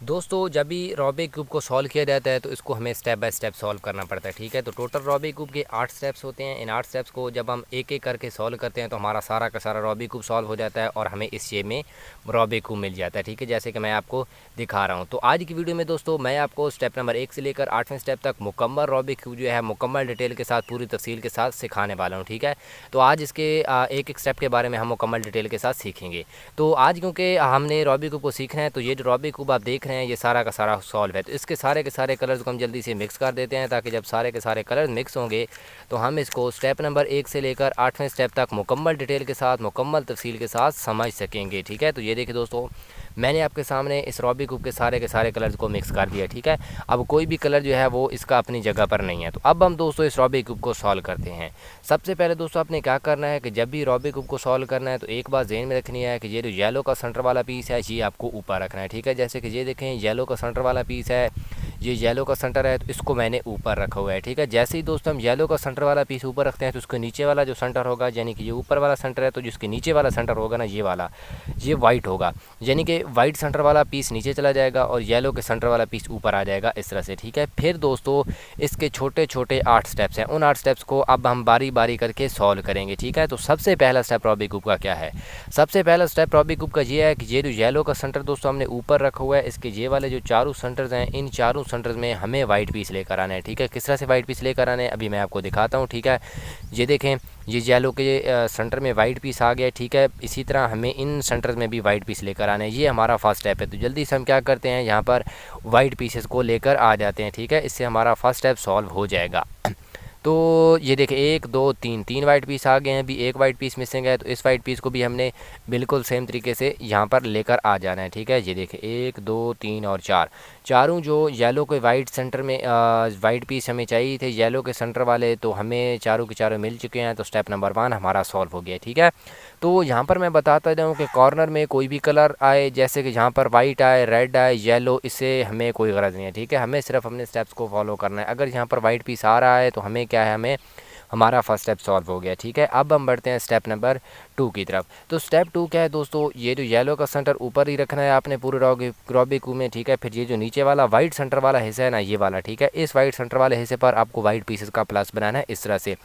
दोस्तों जब भी रॉबिक क्यूब को सॉल्व किया जाता है तो इसको हमें स्टेप बाय स्टेप सॉल्व करना पड़ता है। ठीक है, तो टोटल रॉबिक क्यूब के 8 स्टेप्स होते हैं। इन 8 स्टेप्स को जब हम एक एक करके सॉल्व करते हैं तो हमारा सारा का सारा रॉबिक क्यूब सॉल्व हो जाता है और हमें इस शेप में रॉबिक क्यूब मिल जाता है। ठीक है, जैसे कि मैं आपको दिखा रहा हूँ। तो आज की वीडियो में दोस्तों मैं आपको स्टेप नंबर 1 से लेकर 8वें स्टेप तक मुकम्मल रॉबिक क्यूब जो है मुकम्मल डिटेल के साथ पूरी तफसील के साथ सिखाने वाला हूँ। ठीक है, तो आज इसके एक एक स्टेप के बारे में हम मुकम्मल डिटेल के साथ सीखेंगे। तो आज क्योंकि हमने रॉबिक क्यूब को सीखना है तो ये जो रॉबिक क्यूब आप देख रहे हैं ये सारा का सारा सॉल्व है। तो इसके सारे के सारे कलर्स को हम जल्दी से मिक्स कर देते हैं ताकि जब सारे के सारे कलर्स मिक्स होंगे तो हम इसको स्टेप नंबर 1 से लेकर 8वें स्टेप तक मुकम्मल डिटेल के साथ मुकम्मल तफसील के साथ समझ सकेंगे। ठीक है, तो ये देखिए दोस्तों, मैंने आपके सामने इस रॉबिक क्यूब के सारे कलर्स को मिक्स कर दिया। ठीक है, अब कोई भी कलर जो है वो इसका अपनी जगह पर नहीं है। तो अब हम दोस्तों इस रॉबिक क्यूब को सॉल्व करते हैं। सबसे पहले दोस्तों आपने क्या करना है कि जब भी रॉबिक क्यूब को सॉल्व करना है तो एक बात ज़हन में रखनी है कि ये जो येलो का सेंटर वाला पीस है ये आपको ऊपर रखना है। ठीक है, जैसे कि ये देखें येलो का सेंटर वाला पीस है, ये येलो का सेंटर है तो इसको मैंने ऊपर रखा हुआ है। ठीक है, जैसे ही दोस्तों हम येलो का सेंटर वाला पीस ऊपर रखते हैं तो उसके नीचे वाला जो सेंटर होगा, यानी कि ये ऊपर वाला सेंटर है तो जिसके नीचे वाला सेंटर होगा ना ये वाला, ये वाइट होगा, यानी कि वाइट सेंटर वाला पीस नीचे चला जाएगा और येलो के सेंटर वाला पीस ऊपर आ जाएगा इस तरह से। ठीक है, फिर दोस्तों इसके छोटे छोटे 8 स्टेप्स हैं, उन 8 स्टेप्स को अब हम बारी बारी करके सॉल्व करेंगे। ठीक है, तो सबसे पहला स्टेप रॉबिक क्यूब का क्या है? सबसे पहला स्टेप रॉबिक क्यूब का ये है कि ये जो येलो का सेंटर दोस्तों हमने ऊपर रखा हुआ है, इसके ये वाले जो चारों सेंटर्स हैं, इन चारों सेंटर्स में हमें वाइट पीस लेकर आना है। ठीक है, किस तरह से वाइट पीस लेकर आना है अभी मैं आपको दिखाता हूँ। ठीक है, ये देखें ये येलो के सेंटर में वाइट पीस आ गया। ठीक है, इसी तरह हमें इन सेंटर में भी वाइट पीस लेकर आना है। ये हमारा फर्स्ट स्टेप है। तो जल्दी से हम क्या करते हैं, यहाँ पर वाइट पीसेस को लेकर आ जाते हैं। ठीक है, इससे हमारा फर्स्ट स्टेप सॉल्व हो जाएगा। तो ये देखिए 1 2 3 3 वाइट पीस आ गए हैं, अभी एक वाइट पीस मिसिंग है। तो इस वाइट पीस को भी हमने बिल्कुल सेम तरीके से यहाँ पर लेकर आ जाना है। ठीक है, ये देखिए 1 2 3 और 4, चारों जो येलो के वाइट सेंटर में वाइट पीस हमें चाहिए थे येलो के सेंटर वाले, तो हमें चारों के चारों मिल चुके हैं। तो स्टेप नंबर 1 हमारा सॉल्व हो गया। ठीक है, तो यहाँ पर मैं बताता जाऊँ कि कॉर्नर में कोई भी कलर आए, जैसे कि यहाँ पर वाइट आए, रेड आए, येलो, इससे हमें कोई गरज नहीं है। ठीक है, हमें सिर्फ अपने स्टेप्स को फॉलो करना है। अगर यहाँ पर वाइट पीस आ रहा है तो हमें क्या है, हमें हमारा फर्स्ट स्टेप सॉल्व हो गया। ठीक है, अब हम बढ़ते हैं स्टेप नंबर 2 की तरफ। तो स्टेप 2 क्या है दोस्तों, ये जो येलो का सेंटर ऊपर ही रखना है आपने पूरे रॉबिक क्यूब में। ठीक है, फिर ये जो नीचे वाला वाइट सेंटर वाला हिस्सा है ना, ये वाला, ठीक है, इस वाइट सेंटर वाले हिस्से पर आपको वाइट पीसेस का प्लस बनाना है इस तरह से।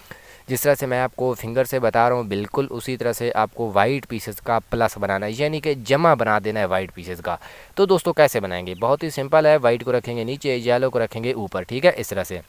जिस तरह से मैं आपको फिंगर से बता रहा हूँ बिल्कुल उसी तरह से आपको वाइट पीसेस का प्लस बनाना है, यानी कि जमा बना देना है वाइट पीसेस का। तो दोस्तों कैसे बनाएंगे, बहुत ही सिंपल है। वाइट को रखेंगे नीचे, येलो को रखेंगे ऊपर। ठीक है, इस तरह से।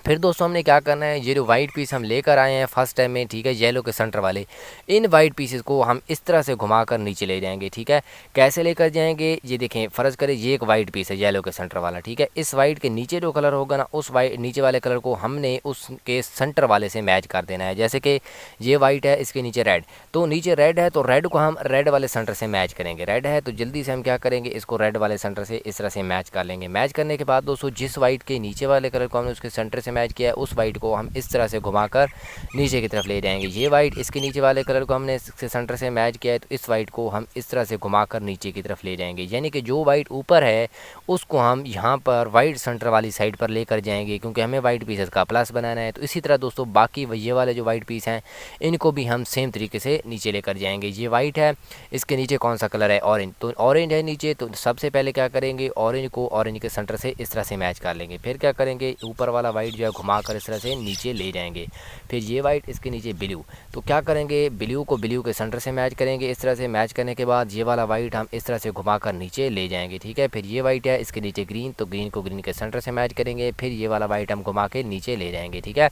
फिर दोस्तों हमने क्या करना है, ये जो वाइट पीस हम लेकर आए हैं फर्स्ट टाइम में, ठीक है, येलो के सेंटर वाले, इन वाइट पीसेस को हम इस तरह से घुमाकर नीचे ले जाएंगे। ठीक है, कैसे लेकर जाएंगे, ये देखें, फ़र्ज़ करें ये एक वाइट पीस है येलो के सेंटर वाला। ठीक है, इस वाइट के नीचे जो कलर होगा ना, उस वाइट नीचे वाले कलर को हमने उसके सेंटर वाले से मैच कर देना है। जैसे कि ये वाइट है, इसके नीचे रेड, तो नीचे रेड है तो रेड को हम रेड वाले सेंटर से मैच करेंगे। रेड है तो जल्दी से हम क्या करेंगे, इसको रेड वाले सेंटर से इस तरह से मैच कर लेंगे। मैच करने के बाद दोस्तों जिस वाइट के नीचे वाले कलर को हमने उसके सेंटर से मैच किया है, उस वाइट को हम इस तरह से घुमाकर नीचे की तरफ ले जाएंगे। ये वाइट इसके नीचे वाले कलर को हमने इसके सेंटर से मैच किया है, तो इस वाइट को हम इस तरह से घुमाकर नीचे की तरफ ले जाएंगे। यानी कि जो वाइट ऊपर है उसको हम यहाँ पर वाइट सेंटर वाली साइड पर लेकर जाएंगे, क्योंकि हमें वाइट पीसेस का प्लस बनाना है। तो इसी तरह दोस्तों बाकी ये वाले जो वाइट पीस हैं इनको भी हम सेम तरीके से नीचे लेकर जाएंगे। ये वाइट है, इसके नीचे कौन सा कलर है, ऑरेंज, तो ऑरेंज है नीचे, तो सबसे पहले क्या करेंगे, ऑरेंज को ऑरेंज के सेंटर से इस तरह से मैच कर लेंगे। फिर क्या करेंगे, ऊपर वाला वाइट जो है घुमाकर इस तरह से नीचे ले जाएंगे। फिर ये वाइट, इसके नीचे ब्लू, तो क्या करेंगे, ब्लू को ब्लू के सेंटर से मैच करेंगे। इस तरह से मैच करने के बाद ये वाला वाइट हम इस तरह से घुमाकर नीचे ले जाएंगे। ठीक है, फिर ये वाइट है, इसके नीचे ग्रीन, तो ग्रीन को ग्रीन के सेंटर से मैच करेंगे। फिर ये वाला वाइट हम घुमा के नीचे ले जाएंगे। ठीक है,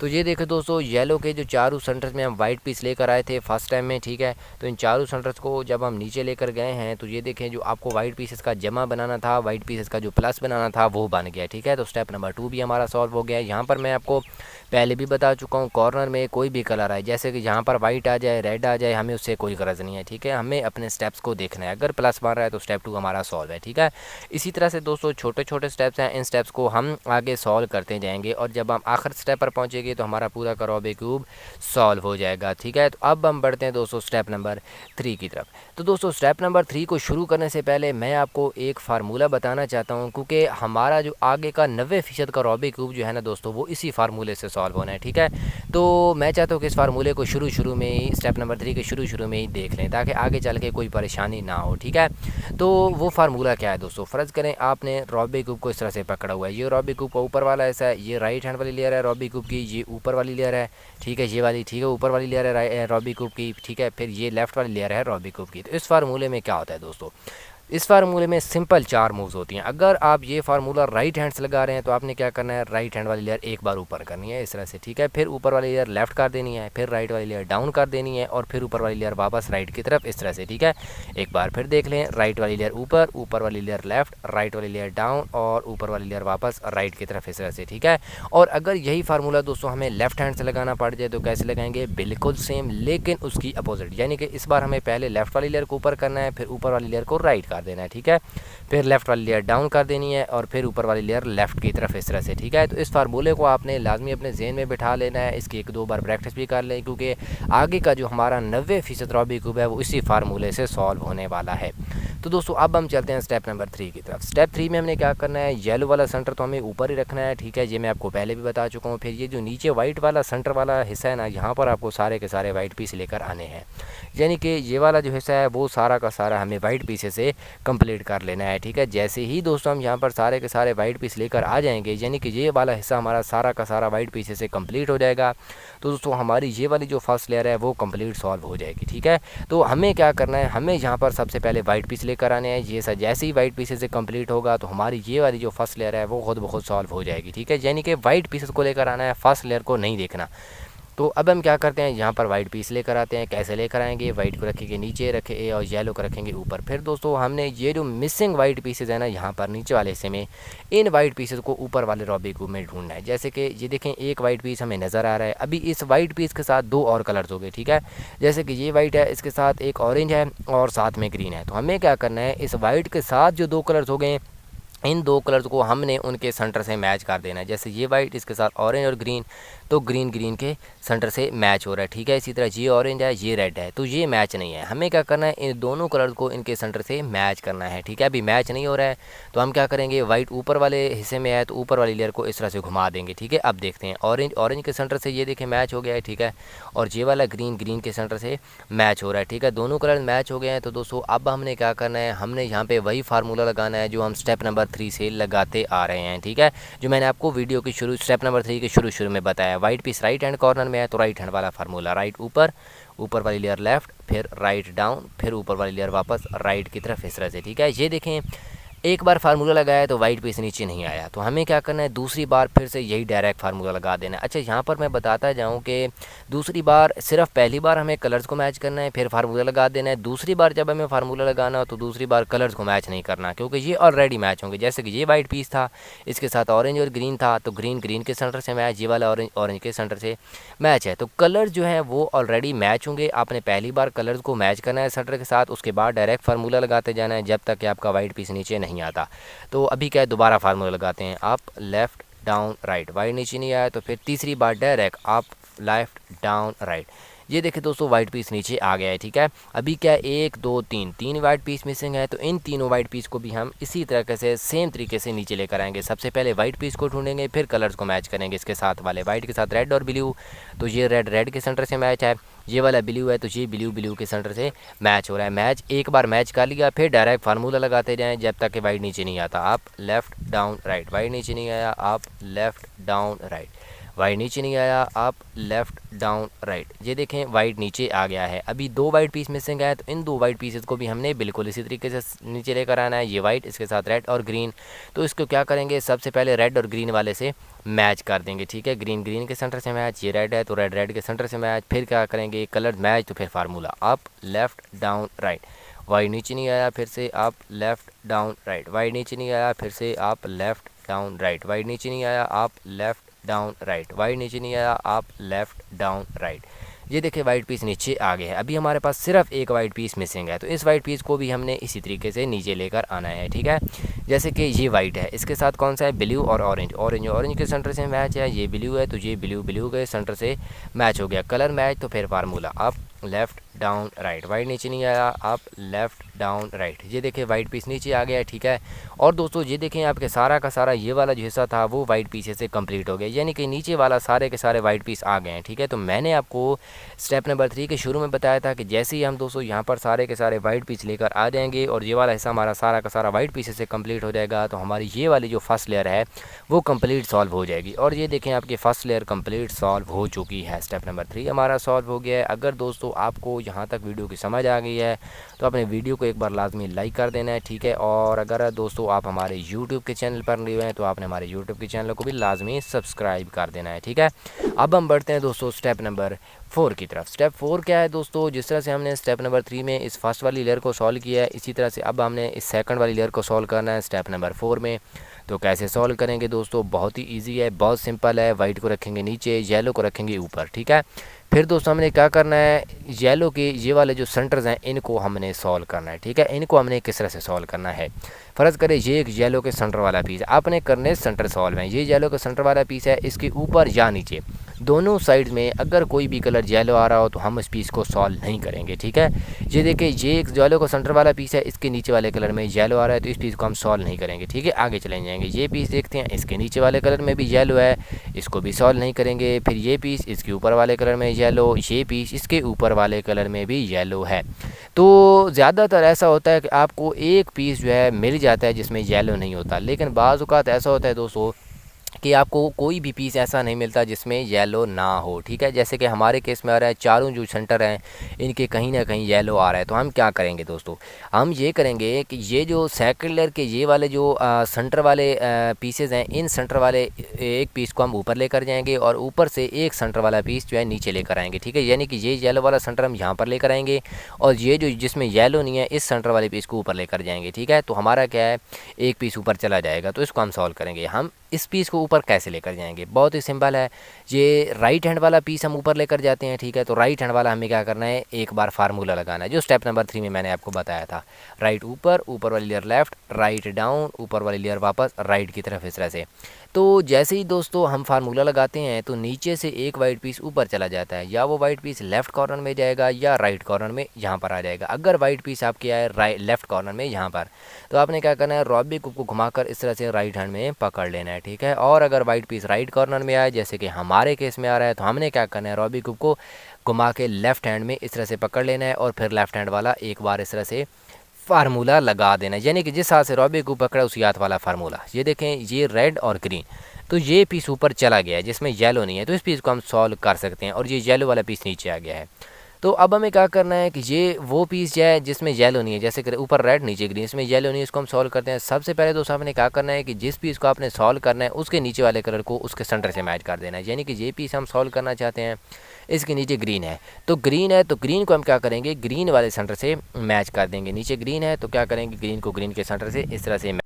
तो ये देखो दोस्तों, येलो के जो चारों सेंटर्स में हम वाइट पीस लेकर आए थे फर्स्ट टाइम में। ठीक है, तो इन चारों सेंटर्स को जब हम नीचे लेकर गए हैं तो ये देखें जो आपको वाइट पीसेस का जमा बनाना था, वाइट पीसेस का जो प्लस बनाना था वो बन गया। ठीक है, तो स्टेप नंबर 2 भी हमारा सॉल्व हो गया है। यहाँ पर मैं आपको पहले भी बता चुका हूँ, कॉर्नर में कोई भी कलर आए, जैसे कि यहाँ पर वाइट आ जाए, रेड आ जाए, हमें उससे कोई गरज नहीं है। ठीक है, हमें अपने स्टेप्स को देखना है, अगर प्लस बन रहा है तो स्टेप 2 हमारा सॉल्व है। ठीक है, इसी तरह से दोस्तों छोटे छोटे स्टेप्स हैं, इन स्टेप्स को हम आगे सॉल्व करते जाएंगे और जब हम आखिर स्टेप पर पहुँचेंगे तो हमारा पूरा का रॉबिक क्यूब सॉल्व हो जाएगा। ठीक है, तो अब हम बढ़ते हैं दोस्तों स्टेप नंबर 3 की तरफ। तो दोस्तों स्टेप नंबर 3 को शुरू करने से पहले मैं आपको एक फार्मूला बताना चाहता हूँ, क्योंकि हमारा जो आगे का 90% का रॉबिक क्यूब जो है ना दोस्तों वो इसी फार्मूले से सॉल्व होना है, ठीक है। तो मैं चाहता हूँ कि इस फार्मूले को शुरू में ही स्टेप नंबर 3 के शुरू में ही देख लें ताकि आगे चल के कोई परेशानी ना हो, ठीक है। तो वो फार्मूला क्या है दोस्तों, फ़र्ज़ करें आपने रॉबी क्यूब को इस तरह से पकड़ा हुआ है, ये रॉबी क्यूब का ऊपर वाला ऐसा है, ये राइट हैंड वाली लेयर है रॉबी क्यूब की, ये ऊपर वाली लेयर है, ठीक है, ये वाली, ठीक है, ऊपर वाली लेयर है रॉबी क्यूब की, ठीक है, फिर ये लेफ़्ट वाली लेयर है रॉबी क्यूब की। तो इस फार्मूले में क्या होता है दोस्तों, इस फार्मूले में सिंपल 4 मूव्स होती हैं। अगर आप ये फार्मूला राइट हैंड से लगा रहे हैं तो आपने क्या करना है, राइट हैंड वाली लेयर एक बार ऊपर करनी है इस तरह से, ठीक है, फिर ऊपर वाली लेयर लेफ़्ट कर देनी है, फिर राइट वाली लेयर डाउन कर देनी है और फिर ऊपर वाली लेयर वापस राइट की तरफ इस तरह से, ठीक है। एक बार फिर देख लें, राइट वाली लेयर ऊपर, ऊपर वाली लेयर लेफ़्ट, राइट वाली लेयर डाउन और ऊपर वाली लेयर वापस राइट की तरफ इस तरह से, ठीक है। और अगर यही फार्मूला दोस्तों हमें लेफ़्ट हैंड से लगाना पड़ जाए तो कैसे लगाएंगे, बिल्कुल सेम लेकिन उसकी अपोजिट, यानी कि इस बार हमें पहले लेफ़्ट वाली लेयर को ऊपर करना है, फिर ऊपर वाली लेयर को राइट कर देना है, ठीक है, फिर लेफ़्ट वाली लेयर डाउन कर देनी है और फिर ऊपर वाली लेयर लेफ़्ट की तरफ इस तरह से, ठीक है। तो इस फार्मूले को आपने लाजमी अपने जहन में बिठा लेना है, इसकी 1-2 बार प्रैक्टिस भी कर लें क्योंकि आगे का जो हमारा 90% रॉबी क्यूब है वो इसी फार्मूले से सॉल्व होने वाला है। तो दोस्तों अब हम चलते हैं स्टेप नंबर 3 की तरफ। स्टेप 3 में हमने क्या करना है, येलो वाला सेंटर तो हमें ऊपर ही रखना है, ठीक है, ये मैं आपको पहले भी बता चुका हूँ। फिर ये जो नीचे वाइट वाला सेंटर वाला हिस्सा है ना, यहाँ पर आपको सारे के सारे वाइट पीस लेकर आने हैं, यानी कि ये वाला जो हिस्सा है वो सारा का सारा हमें वाइट पीसे से कंप्लीट कर लेना है, ठीक है। जैसे ही दोस्तों हम यहाँ पर सारे के सारे वाइट पीस लेकर आ जाएंगे, यानी कि ये वाला हिस्सा हमारा सारा का सारा वाइट पीसे से कंप्लीट हो जाएगा, तो दोस्तों हमारी ये वाली जो फर्स्ट लेयर है वो कंप्लीट सॉल्व हो जाएगी, ठीक है। तो हमें क्या करना है, हमें यहाँ पर सबसे पहले वाइट पीस लेकर आने हैं, ये जैसे ही वाइट पीसेस से कंप्लीट होगा तो हमारी ये वाली जो फर्स्ट लेयर है वो खुद ब खुद सॉल्व हो जाएगी, ठीक है। यानी कि वाइट पीसेस को लेकर आना है, फर्स्ट लेयर को नहीं देखना। तो अब हम क्या करते हैं, यहाँ पर वाइट पीस लेकर आते हैं। कैसे लेकर आएंगे, वाइट को रखेंगे नीचे रखे और येलो को रखेंगे ऊपर। फिर दोस्तों हमने ये जो मिसिंग वाइट पीसेस है ना यहाँ पर नीचे वाले हिस्से में, इन वाइट पीसेस को ऊपर वाले रॉबी क्यूब में ढूंढना है। जैसे कि ये देखें एक वाइट पीस हमें नज़र आ रहा है, अभी इस वाइट पीस के साथ 2 और कलर्स हो गए, ठीक है। जैसे कि ये वाइट है, इसके साथ एक ऑरेंज है और साथ में ग्रीन है। तो हमें क्या करना है, इस वाइट के साथ जो 2 कलर्स हो गए इन 2 कलर्स को हमने उनके सेंटर से मैच कर देना है। जैसे ये वाइट इसके साथ ऑरेंज और ग्रीन, तो ग्रीन ग्रीन के सेंटर से मैच हो रहा है, ठीक है। इसी तरह ये ऑरेंज है, ये रेड है, तो ये मैच नहीं है। हमें क्या करना है, इन दोनों कलर को इनके सेंटर से मैच करना है, ठीक है। अभी मैच नहीं हो रहा है तो हम क्या करेंगे, वाइट ऊपर वाले हिस्से में है तो ऊपर वाली लेयर को इस तरह से घुमा देंगे, ठीक है। अब देखते हैं, ऑरेंज के सेंटर से ये देखें मैच हो गया है, ठीक है, और ये वाला ग्रीन के सेंटर से मैच हो रहा है, ठीक है। दोनों कलर मैच हो गए हैं। तो दोस्तों अब हमने क्या करना है, हमने यहाँ पे वही फार्मूला लगाना है जो हम स्टेप नंबर 3 से लगाते आ रहे हैं, ठीक है, जो मैंने आपको वीडियो की स्टेप नंबर 3 के शुरू में बताया। White piece right hand corner में है तो राइट हैंड वाला फार्मूला, राइट ऊपर, ऊपर वाली लेयर लेफ़्ट, फिर राइट डाउन, फिर ऊपर वाली लेयर वापस राइट की तरफ इस तरह से, ठीक है। ये देखें एक बार फार्मूला लगाया तो वाइट पीस नीचे नहीं आया, तो हमें क्या करना है, दूसरी बार फिर से यही डायरेक्ट फार्मूला लगा देना है। अच्छा यहाँ पर मैं बताता जाऊँ कि दूसरी बार सिर्फ पहली बार हमें कलर्स को मैच करना है, फिर फार्मूला लगा देना है। दूसरी बार जब हमें फार्मूला लगाना हो तो दूसरी बार कलर्स को मैच नहीं करना, क्योंकि ये ऑलरेडी मैच होंगे। जैसे कि ये वाइट पीस था, इसके साथ ऑरेंज और ग्रीन था, तो ग्रीन के सेंटर से मैच, ये वाला ऑरेंज के सेंटर से मैच है, तो कलर जो है वो ऑलरेडी मैच होंगे। आपने पहली बार कलर्स को मैच करना है सेंटर के साथ, उसके बाद डायरेक्ट फार्मूला लगाते जाना है जब तक कि आपका वाइट पीस नीचे नहीं आता। तो अभी क्या है, दोबारा फार्मूला लगाते हैं, आप लेफ़्ट डाउन राइट, वाइट नीचे नहीं आया तो फिर तीसरी बार डायरेक्ट आप लेफ़्ट डाउन राइट। ये देखिए दोस्तों वाइट पीस नीचे आ गया है, ठीक है। अभी क्या है, 1 2 3 वाइट पीस मिसिंग है, तो इन तीनों वाइट पीस को भी हम इसी तरीके से सेम तरीके से नीचे लेकर आएंगे। सबसे पहले वाइट पीस को ढूंढेंगे, फिर कलर्स को मैच करेंगे इसके साथ वाले, वाइट के साथ रेड और ब्लू, तो ये रेड के सेंटर से मैच है, ये वाला ब्लू है तो ये ब्लू के सेंटर से मैच हो रहा है। मैच एक बार मैच कर लिया, फिर डायरेक्ट फार्मूला लगाते जाएँ जब तक कि वाइट नीचे नहीं आता। आप लेफ़्ट डाउन राइट, वाइट नीचे नहीं आया, आप लेफ़्ट डाउन राइट, वाइट नीचे नहीं आया, आप लेफ़्ट डाउन राइट। ये देखें वाइट नीचे आ गया है। अभी 2 वाइट पीस मिसिंग है, तो इन 2 वाइट पीसेस को भी हमने बिल्कुल इसी तरीके से नीचे लेकर आना है। ये वाइट इसके साथ रेड और ग्रीन, तो इसको क्या करेंगे, सबसे पहले रेड और ग्रीन वाले से मैच कर देंगे, ठीक है। ग्रीन के सेंटर से मैच, ये रेड है तो रेड के सेंटर से मैच, फिर क्या करेंगे, कलर मैच, तो फिर फार्मूला आप लेफ़्ट डाउन राइट, वाइट नीचे नहीं आया, फिर से आप लेफ़्ट डाउन राइट, वाइट नीचे नहीं आया, फिर से आप लेफ़्ट डाउन राइट, वाइट नीचे नहीं आया, आप लेफ़्ट डाउन राइट, वाइट नीचे नहीं आया, आप लेफ़्ट डाउन राइट। ये देखिए वाइट पीस नीचे आ गया है। अभी हमारे पास सिर्फ एक वाइट पीस मिसिंग है, तो इस वाइट पीस को भी हमने इसी तरीके से नीचे लेकर आना है, ठीक है। जैसे कि ये वाइट है, इसके साथ कौन सा है, ब्लू और ऑरेंज के सेंटर से मैच है। ये ब्लू है तो ये ब्लू के सेंटर से मैच हो गया, कलर मैच, तो फिर फार्मूला आप लेफ़्ट डाउन राइट, वाइट नीचे नहीं आया, अप लेफ़्ट डाउन राइट। ये देखिए वाइट पीस नीचे आ गया है, ठीक है। और दोस्तों ये देखें आपके सारा का सारा ये वाला जो हिस्सा था वो वाइट पीस से कंप्लीट हो गया, यानी कि नीचे वाला सारे के सारे वाइट पीस आ गए हैं, ठीक है। तो मैंने आपको स्टेप नंबर 3 के शुरू में बताया था कि जैसे ही हम दोस्तों यहाँ पर सारे के सारे वाइट पीस लेकर आ जाएंगे और ये वाला हिस्सा हमारा सारा का सारा वाइट पीस से कंप्लीट हो जाएगा, तो हमारी ये वाली जो फर्स्ट लेयर है वो कंप्लीट सॉल्व हो जाएगी। और ये देखें आपकी फ़र्स्ट लेयर कंप्लीट सॉल्व हो चुकी है, स्टेप नंबर 3 हमारा सॉल्व हो गया है। अगर दोस्तों आपको यहाँ तक वीडियो की समझ आ गई है तो अपने वीडियो को एक बार लाजमी लाइक कर देना है, ठीक है। और अगर दोस्तों आप हमारे यूट्यूब के चैनल पर नए हैं तो आपने हमारे यूट्यूब के चैनल को भी लाजमी सब्सक्राइब कर देना है, ठीक है। अब हम बढ़ते हैं दोस्तों स्टेप नंबर 4 की तरफ। स्टेप 4 क्या है दोस्तों, जिस तरह से हमने स्टेप नंबर 3 में इस फर्स्ट वाली लेयर को सॉल्व किया है, इसी तरह से अब हमने इस सेकंड वाली लेयर को सॉल्व करना है स्टेप नंबर 4 में। तो कैसे सॉल्व करेंगे दोस्तों, बहुत ही इजी है, बहुत सिंपल है। वाइट को रखेंगे नीचे, येलो को रखेंगे ऊपर, ठीक है। फिर दोस्तों हमने क्या करना है, येलो के ये वाले जो सेंटर्स हैं इनको हमने सॉल्व करना है, ठीक है। इनको हमने किस तरह से सॉल्व करना है, फ़र्ज़ करें ये एक येलो के सेंटर वाला पीस आपने करने सेंटर सॉल्व है, ये येलो का सेंटर वाला पीस है, इसके ऊपर या नीचे दोनों साइड में अगर कोई भी कलर येलो आ रहा हो तो हम इस पीस को सॉल्व नहीं करेंगे, ठीक है। ये देखिए ये एक येलो का सेंटर वाला पीस है, इसके नीचे वाले कलर में येलो आ रहा है तो इस पीस को हम सॉल्व नहीं करेंगे, ठीक है। आगे चले जाएंगे, ये पीस देखते हैं, इसके नीचे वाले कलर में भी येलो है, इसको भी सॉल्व नहीं करेंगे। फिर ये पीस इसके ऊपर वाले कलर में येलो, ये पीस इसके ऊपर वाले कलर में भी येलो है। तो ज़्यादातर ऐसा होता है कि आपको एक पीस जो है मिल जाता है जिसमें येलो नहीं होता, लेकिन बाज़ औक़ात ऐसा होता है दोस्तों कि आपको कोई भी पीस ऐसा नहीं मिलता जिसमें येलो ना हो, ठीक है। जैसे कि हमारे केस में आ रहा है चारों जो सेंटर हैं इनके कहीं ना कहीं येलो आ रहा है, तो हम क्या करेंगे दोस्तों, हम ये करेंगे कि ये जो सेकंड लेयर के ये वाले जो सेंटर वाले पीसेज हैं, इन सेंटर वाले एक पीस को हम ऊपर लेकर जाएंगे और ऊपर से एक सेंटर वाला पीस जो है नीचे लेकर आएंगे, ठीक है। यानी कि ये येलो वाला सेंटर हम यहाँ पर लेकर आएंगे और ये जो जिसमें येलो नहीं है इस सेंटर वाले पीस को ऊपर लेकर जाएंगे, ठीक है। तो हमारा क्या है, एक पीस ऊपर चला जाएगा, तो इसको हम सॉल्व करेंगे। हम इस पीस को ऊपर कैसे लेकर जाएंगे, बहुत ही सिंपल है। ये राइट हैंड वाला पीस हम ऊपर लेकर जाते हैं, ठीक है। तो राइट हैंड वाला हमें क्या करना है, एक बार फार्मूला लगाना है जो स्टेप नंबर 3 में मैंने आपको बताया था। राइट ऊपर, ऊपर वाली लेयर लेफ़्ट, राइट डाउन, ऊपर वाली लेयर वापस राइट की तरफ, इस तरह से। तो जैसे ही दोस्तों हम फार्मूला लगाते हैं तो नीचे से एक वाइट पीस ऊपर चला जाता है, या वो वाइट पीस लेफ़्ट कॉर्नर में जाएगा या राइट कॉर्नर में यहाँ पर आ जाएगा। अगर वाइट पीस आपके आए राइट लेफ़्ट कॉर्नर में यहाँ पर, तो आपने क्या करना है, रॉबी को घुमाकर इस तरह से राइट हैंड में पकड़ लेना है, ठीक है। और अगर वाइट पीस राइट कॉर्नर में आए जैसे कि हमारे केस में आ रहा है, तो हमने क्या करना है, रॉबी को घुमा के लेफ़्ट हैंड में इस तरह से पकड़ लेना है और फिर लेफ़्ट हैंड वाला एक बार इस तरह से फार्मूला लगा देना है, यानी कि जिस हाथ से रॉबी को पकड़ा उसी हाथ वाला फार्मूला। ये देखें, ये रेड और ग्रीन, तो ये पीस ऊपर चला गया है जिसमें येलो नहीं है, तो इस पीस को हम सॉल्व कर सकते हैं। और ये येलो वाला पीस नीचे आ गया है, तो अब हमें क्या करना है कि ये वो पीस है जिसमें येलो नहीं है, जैसे कि ऊपर रेड नीचे ग्रीन, इसमें येलो नहीं है, इसको हम सॉल्व करते हैं। सबसे पहले दोस्तों आपने क्या करना है कि जिस पीस को आपने सॉल्व करना है उसके नीचे वाले कलर को उसके सेंटर से मैच कर देना है, यानी कि ये पीस हम सॉल्व करना चाहते हैं, इसके नीचे ग्रीन है, तो ग्रीन है, तो ग्रीन को हम क्या करेंगे, ग्रीन वाले सेंटर से मैच कर देंगे। नीचे ग्रीन है तो क्या करेंगे, ग्रीन को ग्रीन के सेंटर से इस तरह से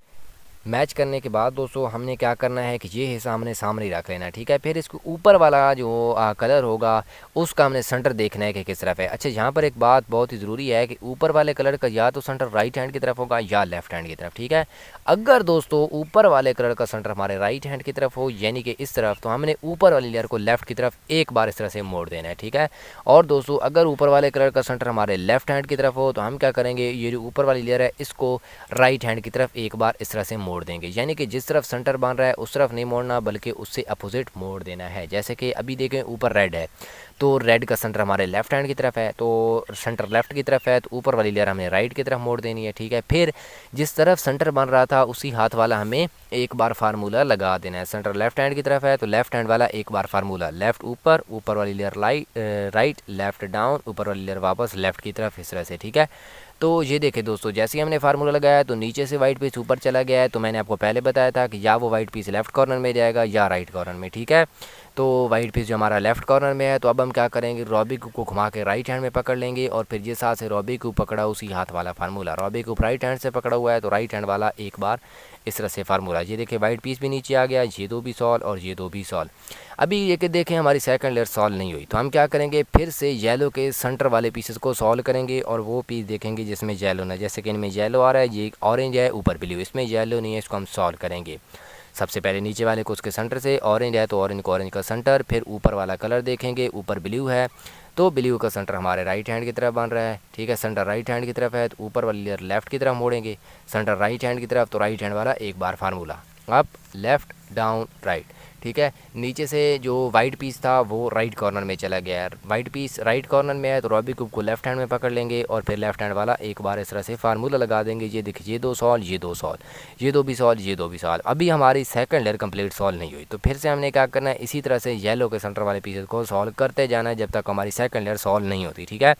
मैच करने के बाद दोस्तों हमने क्या करना है कि ये हिस्सा हमने सामने रख लेना है, ठीक है। फिर इसके ऊपर वाला जो कलर होगा उसका हमने सेंटर देखना है कि किस तरफ है। अच्छा, यहाँ पर एक बात बहुत ही ज़रूरी है कि ऊपर वाले कलर का या तो सेंटर राइट हैंड की तरफ होगा या लेफ्ट हैंड की तरफ, ठीक है। अगर दोस्तों ऊपर वाले कलर का सेंटर हमारे राइट हैंड की तरफ हो, यानी कि इस तरफ, तो हमने ऊपर वाली लेयर को लेफ़्ट की तरफ एक बार इस तरह से मोड़ देना है, ठीक है। और दोस्तों अगर ऊपर वाले कलर का सेंटर हमारे लेफ्ट हैंड की तरफ हो तो हम क्या करेंगे, ये जो ऊपर वाली लेयर है इसको राइट हैंड की तरफ एक बार इस तरह से मोड़ देंगे, यानी कि जिस तरफ सेंटर बन रहा है उस तरफ नहीं मोड़ना बल्कि उससे अपोजिट मोड़ देना है। जैसे कि अभी देखें ऊपर रेड है तो रेड का सेंटर हमारे लेफ्ट हैंड की तरफ है, तो सेंटर लेफ्ट की तरफ है, तो ऊपर वाली लेयर हमें राइट की तरफ मोड़ देनी है, ठीक है। फिर जिस तरफ सेंटर बन रहा था उसी हाथ वाला हमें एक बार फार्मूला लगा देना है। सेंटर लेफ्ट हैंड की तरफ है तो लेफ्ट हैंड वाला एक बार फार्मूला, लेफ्ट ऊपर, ऊपर वाली लेयर राइट, लेफ्ट डाउन, ऊपर वाली लेयर वापस लेफ्ट की तरफ, इस तरह से, ठीक है। तो ये देखें दोस्तों, जैसे ही हमने फार्मूला लगाया तो नीचे से वाइट पीस ऊपर चला गया है, तो मैंने आपको पहले बताया था कि या वो वाइट पीस लेफ्ट कॉर्नर में जाएगा या राइट कॉर्नर में, ठीक है। तो वाइट पीस जो हमारा लेफ्ट कॉर्नर में है, तो अब हम क्या करेंगे, रॉबी को घुमा के राइट हैंड में पकड़ लेंगे और फिर जिस हाथ से रॉबी को पकड़ा उसी हाथ वाला फार्मूला, रॉबी को राइट हैंड से पकड़ा हुआ है तो राइट हैंड वाला एक बार इस तरह से फार्मूला। ये देखिए वाइट पीस भी नीचे आ गया, ये दो भी सॉल्व और ये दो भी सॉल्व। अभी ये कि देखें हमारी सेकंड लेयर सॉल्व नहीं हुई, तो हम क्या करेंगे, फिर से येलो के सेंटर वाले पीसेस को सॉल्व करेंगे और वो पीस देखेंगे जिसमें येलो ना, जैसे कि इनमें येलो आ रहा है, ये ऑरेंज है, ऊपर ब्लू, इसमें येलो नहीं है, इसको हम सॉल्व करेंगे। सबसे पहले नीचे वाले को उसके सेंटर से, ऑरेंज है तो ऑरेंज को ऑरेंज का सेंटर, फिर ऊपर वाला कलर देखेंगे, ऊपर ब्लू है तो ब्लू का सेंटर हमारे राइट हैंड की तरफ बन रहा है, ठीक है। सेंटर राइट हैंड की तरफ है तो ऊपर वाली लेयर लेफ्ट की तरफ मोड़ेंगे, सेंटर राइट हैंड की तरफ तो राइट हैंड वाला एक बार formula up left down right, ठीक है। नीचे से जो वाइट पीस था वो राइट कॉर्नर में चला गया है, वाइट पीस राइट कॉर्नर में है तो रूबिक क्यूब को लेफ्ट हैंड में पकड़ लेंगे और फिर लेफ्ट हैंड वाला एक बार इस तरह से फार्मूला लगा देंगे। ये देखिए, ये 2 सॉल्व, ये 2 सॉल्व, ये 2 भी सॉल्व, ये 2 भी सॉल्व। अभी हमारी सेकंड लेयर कंप्लीट सॉल्व नहीं हुई, तो फिर से हमने क्या करना है, इसी तरह से येलो के सेंटर वाले पीसेस को सॉल्व करते जाना है जब तक हमारी सेकंड लेयर सॉल्व नहीं होती, ठीक है।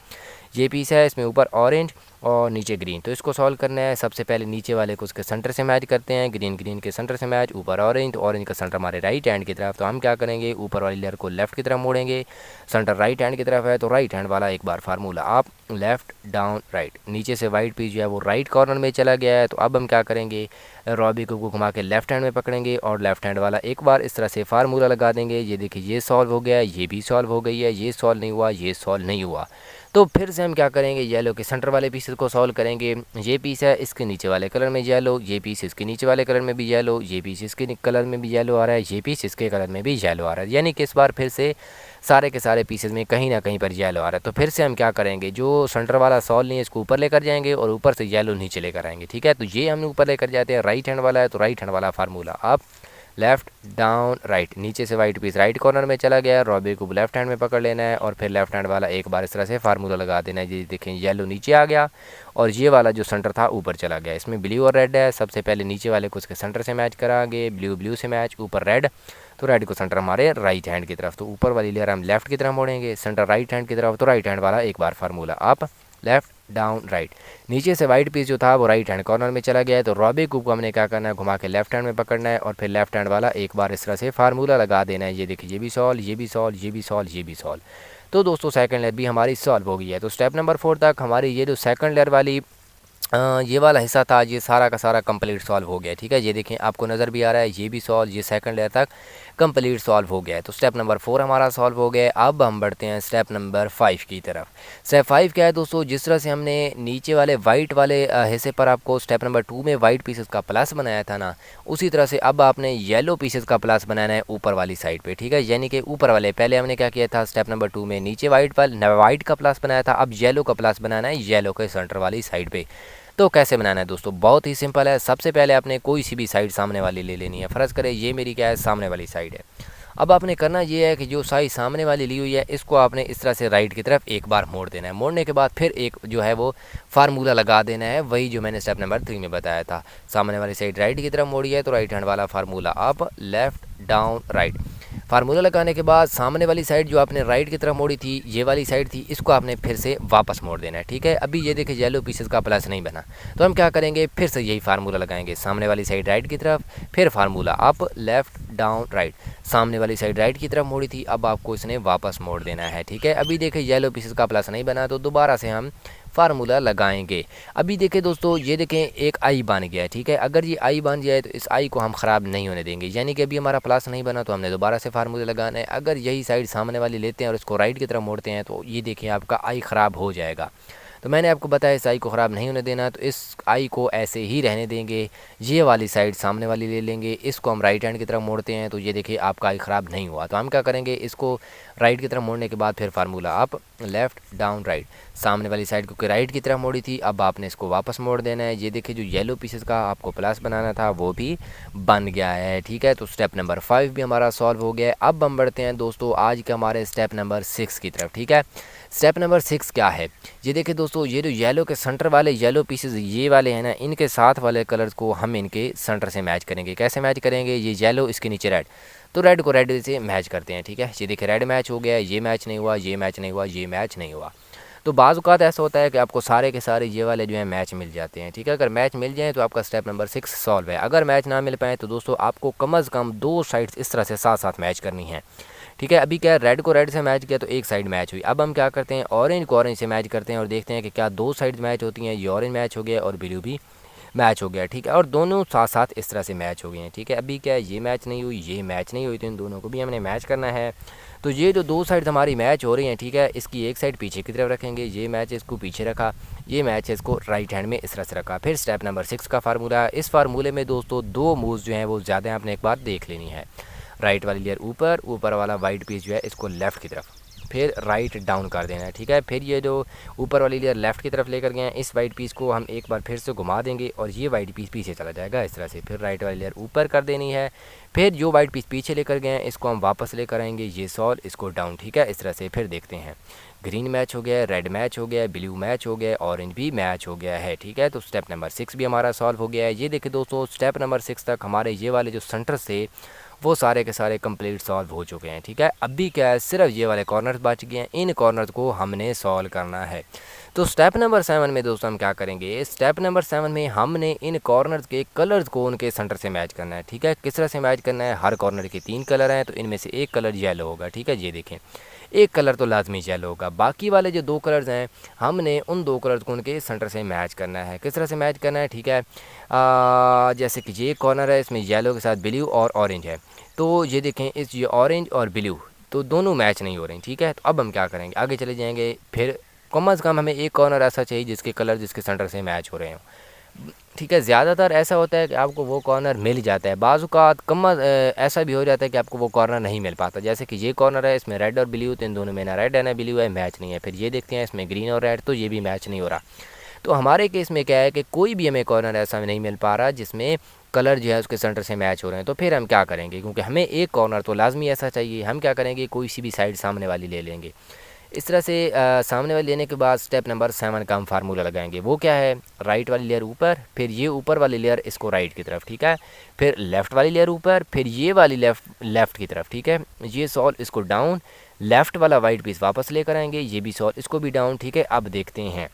ये पीस है, इसमें ऊपर ऑरेंज और नीचे ग्रीन, तो इसको सॉल्व करना है। सबसे पहले नीचे वाले को उसके सेंटर से मैच करते हैं, ग्रीन ग्रीन के सेंटर से मैच, ऊपर ऑरेंज, तो ऑरेंज का सेंटर हमारे राइट हैंड की तरफ, तो हम क्या करेंगे, ऊपर वाली लेयर को लेफ्ट की तरफ मोड़ेंगे, सेंटर राइट हैंड की तरफ है तो राइट हैंड वाला एक बार formula up left down right. नीचे से वाइट पीस जो है वो राइट कॉर्नर में चला गया है, तो अब हम क्या करेंगे, रूबिक क्यूब को घुमा के लेफ्ट हैंड में पकड़ेंगे और लेफ्ट हैंड वाला एक बार इस तरह से फार्मूला लगा देंगे। ये देखिए, ये सॉल्व हो गया, ये भी सॉल्व हो गई है, ये सॉल्व नहीं हुआ, ये सॉल्व नहीं हुआ। तो फिर से हम क्या करेंगे, येलो के सेंटर वाले पीसेस को सॉल्व करेंगे। ये पीस है, इसके नीचे वाले कलर में येलो, ये पीस इसके नीचे वाले कलर में भी येलो, ये पीस इसके कलर में भी येलो आ रहा है, ये पीस इसके कलर में भी येलो आ रहा है, यानी कि इस बार फिर से सारे के सारे पीसेस में कहीं ना कहीं पर येलो आ रहा है। तो फिर से हम क्या करेंगे, जो सेंटर वाला सॉल्व नहीं है इसको ऊपर लेकर जाएंगे और ऊपर से येलो नीचे लेकर आएंगे, ठीक है। तो ये हम ऊपर लेकर जाते हैं, राइट हैंड वाला है तो राइट हैंड वाला formula up left down right. नीचे से वाइट पीस राइट कॉर्नर में चला गया, रूबिक को लेफ्ट हैंड में पकड़ लेना है और फिर लेफ्ट हैंड वाला एक बार इस तरह से फार्मूला लगा देना है। ये देखें, येलो नीचे आ गया और ये वाला जो सेंटर था ऊपर चला गया। इसमें ब्लू और रेड है, सबसे पहले नीचे वाले को उसके सेंटर से मैच कराएंगे, ब्लू ब्लू से मैच, ऊपर रेड, तो रेड को सेंटर हमारे राइट हैंड की तरफ, तो ऊपर वाली लेयर हम लेफ्ट की तरफ मोड़ेंगे, सेंटर राइट हैंड की तरफ तो राइट हैंड वाला एक बार formula up left down right. नीचे से वाइट पीस जो था वो राइट हैंड कॉर्नर में चला गया है, तो रूबिक क्यूब को हमने क्या करना है, घुमा के लेफ्ट हैंड में पकड़ना है और फिर लेफ्ट हैंड वाला एक बार इस तरह से फार्मूला लगा देना है। ये देखिए, ये भी सॉल्व, ये भी सॉल्व, ये भी सॉल्व, ये भी सॉल्व। तो दोस्तों सेकंड लेयर भी हमारी सॉल्व हो गई है। तो स्टेप नंबर 4 तक हमारी ये जो सेकंड लेयर वाली ये वाला हिस्सा था ये सारा का सारा कंप्लीट सॉल्व हो गया, ठीक है। ये देखें, आपको नज़र भी आ रहा है, ये भी सॉल्व, ये सेकंड लेयर तक कंप्लीट सॉल्व हो गया है। तो स्टेप नंबर 4 हमारा सॉल्व हो गया है। अब हम बढ़ते हैं स्टेप नंबर 5 की तरफ। स्टेप 5 क्या है दोस्तों, जिस तरह से हमने नीचे वाले वाइट वाले हिस्से पर आपको स्टेप नंबर 2 में वाइट पीसेस का प्लस बनाया था ना, उसी तरह से अब आपने येलो पीसेस का प्लस बनाना है ऊपर वाली साइड पे, ठीक है। यानी कि ऊपर वाले पहले हमने क्या किया था, स्टेप नंबर 2 में नीचे वाइट का प्लस बनाया था, अब येलो का प्लस बनाना है येलो के सेंटर वाली साइड पे। तो कैसे बनाना है दोस्तों, बहुत ही सिंपल है। सबसे पहले आपने कोई सी भी साइड सामने वाली ले लेनी है। फ़र्ज़ करें ये मेरी क्या है, सामने वाली साइड है। अब आपने करना ये है कि जो साइड सामने वाली ली हुई है इसको आपने इस तरह से राइट की तरफ एक बार मोड़ देना है। मोड़ने के बाद फिर एक जो है वो फार्मूला लगा देना है, वही जो मैंने स्टेप नंबर 3 में बताया था। सामने वाली साइड राइट की तरफ मोड़ी है तो राइट हैंड वाला formula up left down right. Formula लगाने के बाद सामने वाली साइड जो आपने राइट की तरफ मोड़ी थी, ये वाली साइड थी, इसको आपने फिर से वापस मोड़ देना है, ठीक है। अभी ये देखिए येलो पीसेस का प्लस नहीं बना, तो हम क्या करेंगे, फिर से यही फार्मूला लगाएंगे। सामने वाली साइड राइट की तरफ, फिर formula up left down right. सामने वाली साइड राइट की तरफ मोड़ी थी, अब आपको इसने वापस मोड़ देना है, ठीक है। अभी देखिए येलो पीसेस का प्लस नहीं बना, तो दोबारा से हम फार्मूला लगाएंगे। अभी देखें दोस्तों, ये देखें एक आई बन गया है, ठीक है। अगर ये आई बन जाए तो इस आई को हम ख़राब नहीं होने देंगे, यानी कि अभी हमारा प्लस नहीं बना तो हमने दोबारा से फार्मूला लगाना है। अगर यही साइड सामने वाली लेते हैं और इसको राइट की तरफ मोड़ते हैं तो ये देखिए आपका आई ख़राब हो जाएगा। तो मैंने आपको बताया इस आई को ख़राब नहीं होने देना, तो इस आई को ऐसे ही रहने देंगे। ये वाली साइड सामने वाली ले लेंगे, इसको हम राइट हैंड की तरफ मोड़ते हैं तो ये देखिए आपका आई ख़राब नहीं हुआ। तो हम क्या करेंगे, इसको राइट की तरफ मोड़ने के बाद फिर formula up left down right. सामने वाली साइड को राइट की तरफ मोड़ी थी, अब आपने इसको वापस मोड़ देना है। ये देखिए जो येलो पीसेस का आपको प्लस बनाना था वो भी बन गया है, ठीक है। तो स्टेप नंबर 5 भी हमारा सॉल्व हो गया है। अब हम बढ़ते हैं दोस्तों आज के हमारे स्टेप नंबर 6 की तरफ, ठीक है। स्टेप नंबर 6 क्या है, ये देखिए दोस्तों, ये जो येलो के सेंटर वाले येलो पीसेस ये वाले हैं ना, इनके साथ वाले कलर्स को हम इनके सेंटर से मैच करेंगे। कैसे मैच करेंगे, ये येलो इसके नीचे रेड, तो रेड को रेड से मैच करते हैं, ठीक है। ये देखिए रेड मैच हो गया, ये मैच नहीं हुआ, ये मैच नहीं हुआ, ये मैच नहीं हुआ। तो बाज़ औक़ात ऐसा होता है कि आपको सारे के सारे ये वाले जो है मैच मिल जाते हैं, ठीक है। अगर मैच मिल जाए तो आपका स्टेप नंबर 6 सॉल्व है। अगर मैच ना मिल पाए तो दोस्तों आपको कम अज़ कम 2 साइड्स इस तरह से साथ साथ मैच करनी है, ठीक है। अभी क्या है, रेड को रेड से मैच किया तो एक साइड मैच हुई। अब हम क्या करते हैं, ऑरेंज को ऑरेंज से मैच करते हैं और देखते हैं कि क्या 2 साइड मैच होती हैं। ये ऑरेंज मैच हो गया और ब्लू भी मैच हो गया, ठीक है। और दोनों साथ साथ इस तरह से मैच हो गए हैं, ठीक है। अभी क्या है, ये मैच नहीं हुई, ये मैच नहीं हुई, तो इन दोनों को भी हमने मैच करना है। तो ये जो 2 साइड हमारी मैच हो रही हैं, ठीक है, इसकी एक साइड पीछे की तरफ रखेंगे, ये मैच इसको पीछे रखा, ये मैच इसको राइट हैंड में इस तरह से रखा। फिर स्टेप नंबर 6 का फार्मूला, इस फार्मूले में दोस्तों 2 मूव्स जो हैं वो ज़्यादा हैं, आपने एक बार देख लेनी है। राइट वाली लेयर ऊपर, ऊपर वाला वाइट पीस जो है इसको लेफ़्ट की तरफ, फिर राइट डाउन कर देना है, ठीक है। फिर ये जो ऊपर वाली लेयर लेफ़्ट की तरफ लेकर गए हैं, इस वाइट पीस को हम एक बार फिर से घुमा देंगे और ये वाइट पीस पीछे चला जाएगा इस तरह से। फिर राइट वाली लेयर ऊपर कर देनी है, फिर जो वाइट पीस पीछे लेकर गए हैं इसको हम वापस लेकर आएंगे, ये सॉल्व, इसको डाउन, ठीक है, इस तरह से। फिर देखते हैं, ग्रीन मैच हो गया, रेड मैच हो गया, ब्लू मैच हो गया, ऑरेंज भी मैच हो गया है, ठीक है। तो स्टेप नंबर 6 भी हमारा सॉल्व हो गया है। ये देखिए दोस्तों, स्टेप नंबर 6 तक हमारे ये वाले जो सेंटर से वो सारे के सारे कंप्लीट सॉल्व हो चुके हैं, ठीक है। अभी क्या है, सिर्फ ये वाले कॉर्नर्स बच गए हैं, इन कॉर्नर्स को हमने सॉल्व करना है। तो स्टेप नंबर 7 में दोस्तों हम क्या करेंगे, स्टेप नंबर 7 में हमने इन कॉर्नर्स के कलर्स को उनके सेंटर से मैच करना है, ठीक है। किस तरह से मैच करना है, हर कॉर्नर के 3 कलर हैं, तो इनमें से एक कलर येलो होगा, ठीक है। ये देखें, एक कलर तो लाजमी येलो होगा, बाकी वाले जो 2 कलर्स हैं हमने उन 2 कलर्स को उनके सेंटर से मैच करना है। किस तरह से मैच करना है, ठीक है। जैसे कि ये कॉर्नर है, इसमें येलो के साथ ब्लू और ऑरेंज है, तो ये देखें, इस ये ऑरेंज और ब्लू तो दोनों मैच नहीं हो रहे हैं, ठीक है। तो अब हम क्या करेंगे, आगे चले जाएंगे, फिर कम से कम हमें एक कॉर्नर ऐसा चाहिए जिसके कलर जिसके सेंटर से मैच हो रहे हैं, ठीक है। ज़्यादातर ऐसा होता है कि आपको वो कॉर्नर मिल जाता है, बाज़ औक़ात ऐसा भी हो जाता है कि आपको वो कॉर्नर नहीं मिल पाता। जैसे कि ये कॉर्नर है, इसमें रेड और ब्लू, तो इन दोनों में ना रेड है ना ब्लू है, मैच नहीं है। फिर ये देखते हैं, इसमें ग्रीन और रेड, तो ये भी मैच नहीं हो रहा। तो हमारे केस में क्या है कि कोई भी हमें कॉर्नर ऐसा नहीं मिल पा रहा जिसमें कलर जो है उसके सेंटर से मैच हो रहे हैं। तो फिर हम क्या करेंगे, क्योंकि हमें एक कॉर्नर तो लाजमी ऐसा चाहिए, हम क्या करेंगे, कोई सी भी साइड सामने वाली ले लेंगे। इस तरह से सामने वाली लेने के बाद स्टेप नंबर 7 का हम फार्मूला लगाएंगे। वो क्या है, राइट वाली लेयर ऊपर, फिर ये ऊपर वाली लेयर इसको राइट की तरफ, ठीक है। फिर लेफ़्ट वाली लेयर ऊपर, फिर ये वाली लेफ़्ट की तरफ, ठीक है। ये सॉल्व, इसको डाउन, लेफ़्ट वाला वाइट पीस वापस लेकर आएंगे, ये भी सॉल्व, इसको भी डाउन, ठीक है। अब देखते हैं,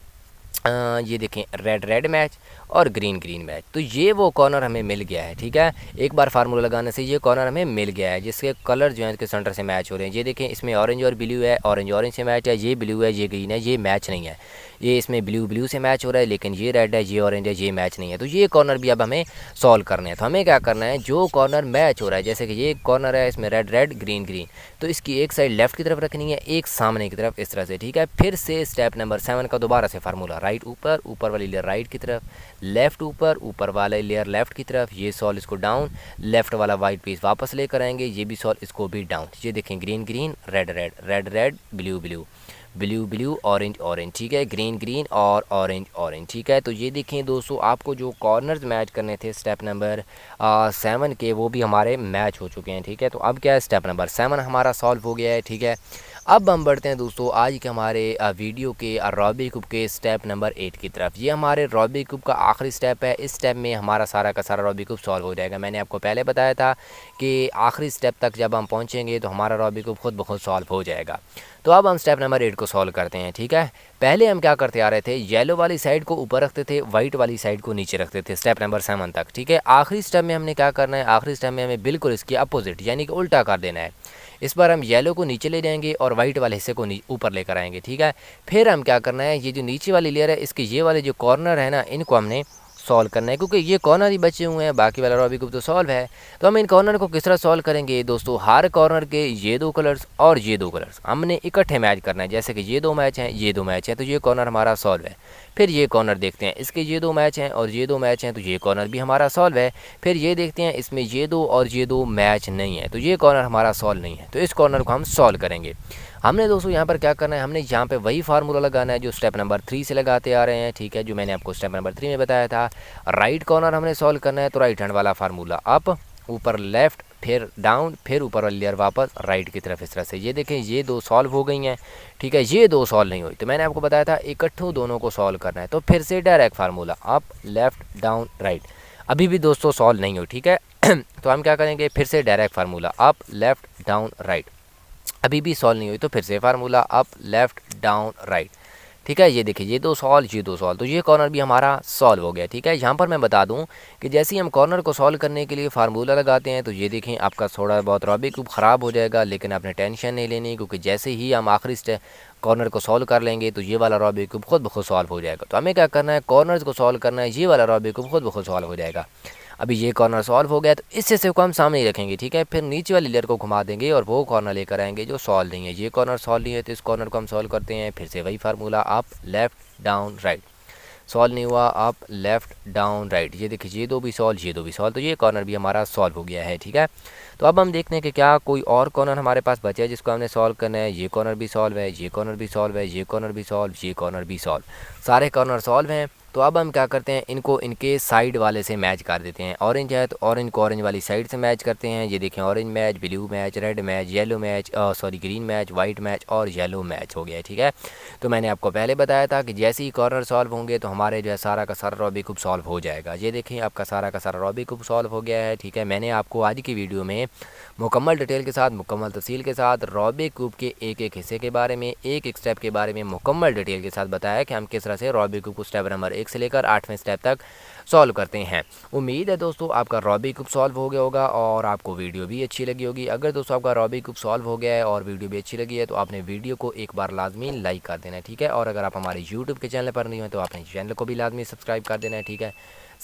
ये देखें, रेड रेड मैच और ग्रीन ग्रीन मैच, तो ये वो कॉर्नर हमें मिल गया है, ठीक है। एक बार फार्मूला लगाने से ये कॉर्नर हमें मिल गया है जिसके कलर जो है इसके सेंटर से मैच हो रहे हैं। ये देखें, इसमें ऑरेंज और ब्लू है, ऑरेंज ऑरेंज से मैच है, ये ब्लू है, ये ग्रीन है, ये मैच नहीं है। ये इसमें ब्लू ब्लू से मैच हो रहा है, लेकिन ये रेड है, ये ऑरेंज है, ये मैच नहीं है। तो ये कॉर्नर भी अब हमें सॉल्व करने हैं। तो हमें क्या करना है, जो कॉर्नर मैच हो रहा है, जैसे कि ये कॉर्नर है, इसमें रेड रेड ग्रीन ग्रीन, तो इसकी एक साइड लेफ़्ट की तरफ रखनी है, एक सामने की तरफ, इस तरह से, ठीक है। फिर से स्टेप नंबर 7 का दोबारा से फार्मूला, राइट ऊपर, ऊपर वाली लेयर राइट की तरफ, लेफ़्ट ऊपर, ऊपर वाला लेयर लेफ़्ट की तरफ, ये सॉल्व, इसको डाउन, लेफ़्ट वाला वाइट पीस वापस लेकर आएंगे, ये भी सॉल्व, इसको भी डाउन। ये देखें, green green, red red, red red, blue blue, blue blue, orange orange, ठीक है, ग्रीन ग्रीन और ऑरेंज ऑरेंज, ठीक है। तो ये देखें दोस्तों, आपको जो कॉर्नर्स मैच करने थे स्टेप नंबर 7 के, वो भी हमारे मैच हो चुके हैं, ठीक है। तो अब क्या है, स्टेप नंबर 7 हमारा सॉल्व हो गया है, ठीक है। अब हम बढ़ते हैं दोस्तों आज के हमारे वीडियो के रॉबी क्यूब के स्टेप नंबर 8 की तरफ। ये हमारे रॉबी क्यूब का आखिरी स्टेप है। इस स्टेप में हमारा सारा का सारा रॉबी क्यूब सॉल्व हो जाएगा। मैंने आपको पहले बताया था कि आखिरी स्टेप तक जब हम पहुंचेंगे तो हमारा रॉबी क्यूब खुद ब खुद सॉल्व हो जाएगा। तो अब हम स्टेप नंबर 8 को सॉल्व करते हैं, ठीक है। पहले हम क्या करते आ रहे थे, येलो वाली साइड को ऊपर रखते थे, वाइट वाली साइड को नीचे रखते थे, स्टेप नंबर 7 तक, ठीक है। आखिरी स्टेप में हमने क्या करना है, आखिरी स्टेप में हमें बिल्कुल इसकी अपोजिट यानी कि उल्टा कर देना है। इस बार हम येलो को नीचे ले जाएंगे और वाइट वाले हिस्से को ऊपर लेकर आएंगे, ठीक है। फिर हम क्या करना है, ये जो नीचे वाली लेयर है, इसके ये वाले जो कॉर्नर है ना, इनको हमने सॉल्व करना है, क्योंकि ये कॉर्नर ही बचे हुए हैं, बाकी वाला रॉबी क्यूब तो सॉल्व है। तो हम इन कॉर्नर को किस तरह सॉल्व करेंगे दोस्तों, हर कॉर्नर के ये 2 कलर्स और ये 2 कलर्स हमने इकट्ठे मैच करना है। जैसे कि ये 2 मैच हैं, ये 2 मैच हैं, तो ये कॉर्नर हमारा सॉल्व है। फिर ये कॉर्नर देखते हैं, इसके ये 2 मैच हैं और ये 2 मैच हैं, तो ये कॉर्नर भी हमारा सॉल्व है। फिर ये देखते हैं, इसमें ये 2 और ये 2 मैच नहीं है, तो ये कॉर्नर हमारा सॉल्व नहीं है, तो इस कॉर्नर को हम सॉल्व करेंगे। हमने दोस्तों यहाँ पर क्या करना है, हमने यहाँ पे वही फार्मूला लगाना है जो स्टेप नंबर 3 से लगाते आ रहे हैं, ठीक है, जो मैंने आपको स्टेप नंबर 3 में बताया था। राइट कॉर्नर हमने सॉल्व करना है, तो राइट हैंड वाला फार्मूला, अप, ऊपर लेफ़्ट, फिर डाउन, फिर ऊपर वाली लेयर वापस राइट की तरफ, इस तरह से। ये देखें, ये 2 सॉल्व हो गई हैं, ठीक है, ये 2 सॉल्व नहीं हुई, तो मैंने आपको बताया था इकट्ठों दोनों को सॉल्व करना है। तो फिर से direct formula, up left down right, अभी भी दोस्तों सॉल्व नहीं हुई, ठीक है। तो हम क्या करेंगे, फिर से direct formula, up left down right, अभी भी सॉल्व नहीं हुई, तो फिर से formula, up left down right, ठीक है। ये देखिए, ये 2 सॉल्व, ये 2 सॉल्व, तो ये कॉर्नर भी हमारा सॉल्व हो गया, ठीक है। यहाँ पर मैं बता दूँ कि जैसे ही हम कॉर्नर को सॉल्व करने के लिए फार्मूला लगाते हैं, तो ये देखें, आपका थोड़ा बहुत रॉबी क्यूब ख़राब हो जाएगा, लेकिन आपने टेंशन नहीं लेनी, क्योंकि जैसे ही हम आखिरी कॉर्नर को सॉल्व कर लेंगे तो ये वाला रॉबी क्यूब खुद ब खुद सॉल्व हो जाएगा। तो हमें क्या करना है, कॉर्नर्स को सॉल्व करना है, ये वाला रॉबी क्यूब खुद ब खुद सॉल्व हो जाएगा। अभी ये कॉर्नर सॉल्व हो गया, तो इस हिस्से को हम सामने ही रखेंगे, ठीक है। फिर नीचे वाली लेयर को घुमा देंगे और वो कॉर्नर लेकर आएंगे जो सॉल्व नहीं है। ये कॉर्नर सॉल्व नहीं है, तो इस कॉर्नर को हम सॉल्व करते हैं, फिर से वही formula, up left down right. Solve नहीं हुआ, अप लेफ़्ट डाउन राइट, ये देखिए ये दो भी सॉल्व, ये दो भी सॉल्व, तो ये कॉर्नर भी हमारा सॉल्व हो गया है। ठीक है, तो अब हम देखते हैं कि क्या कोई और कॉर्नर हमारे पास बचा है जिसको हमने सॉल्व करना है। ये कॉर्नर भी सॉल्व है, ये कॉर्नर भी सॉल्व है, ये कॉर्नर भी सॉल्व, ये कॉर्नर भी सॉल्व, सारे कॉर्नर सॉल्व हैं। तो अब हम क्या करते हैं, इनको इनके साइड वाले से मैच कर देते हैं। ऑरेंज है तो ऑरेंज को ऑरेंज वाली साइड से मैच करते हैं। ये देखें, orange match, blue match, red match, yellow match, sorry green match, white match और येलो मैच हो गया है। ठीक है, तो मैंने आपको पहले बताया था कि जैसे ही कॉर्नर सॉल्व होंगे तो हमारे जो है सारा का सारा रॉबी क्यूब सॉल्व हो जाएगा। ये देखें, आपका सारा का सारा रॉबी क्यूब सॉल्व हो गया है। ठीक है, मैंने आपको आज की वीडियो में मुकम्मल डिटेल के साथ, मुकम्मल तफसील के साथ रॉबी क्यूब के एक एक हिस्से के बारे में, एक एक स्टेप के बारे में मुकम्मल डिटेल के साथ बताया कि हम किस तरह से रॉबी क्यूब को स्टेप नंबर 1 से लेकर 8वें स्टेप तक सॉल्व करते हैं। उम्मीद है दोस्तों आपका रॉबी क्यूब सॉल्व हो गया होगा और आपको वीडियो भी अच्छी लगी होगी। अगर दोस्तों आपका रॉबी क्यूब सॉल्व हो गया है और वीडियो भी अच्छी लगी है तो आपने वीडियो को एक बार लाजमी लाइक कर देना है। ठीक है, और अगर आप हमारे यूट्यूब के चैनल पर नहीं हो तो आपने चैनल को भी लाजमी सब्सक्राइब कर देना है। ठीक है,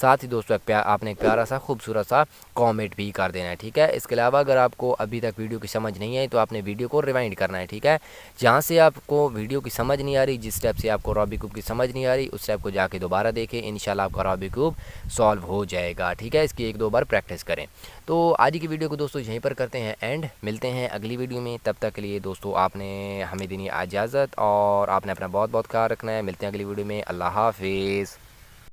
साथ ही दोस्तों आपने एक प्यारा सा खूबसूरत सा कमेंट भी कर देना है। ठीक है, इसके अलावा अगर आपको अभी तक वीडियो की समझ नहीं आई तो आपने वीडियो को रिवाइंड करना है। ठीक है, जहाँ से आपको वीडियो की समझ नहीं आ रही, जिस स्टेप से आपको रॉबी क्यूब की समझ नहीं आ रही, उस स्टेप को जाके दोबारा देखें, इंशाल्लाह आपका रॉबी क्यूब सॉल्व हो जाएगा। ठीक है, इसकी 1-2 बार प्रैक्टिस करें। तो आज की वीडियो को दोस्तों यहीं पर करते हैं एंड, मिलते हैं अगली वीडियो में। तब तक के लिए दोस्तों आपने हमें देनी इजाज़त और आपने अपना बहुत बहुत ख्याल रखना है। मिलते हैं अगली वीडियो में। अल्लाह हाफिज़।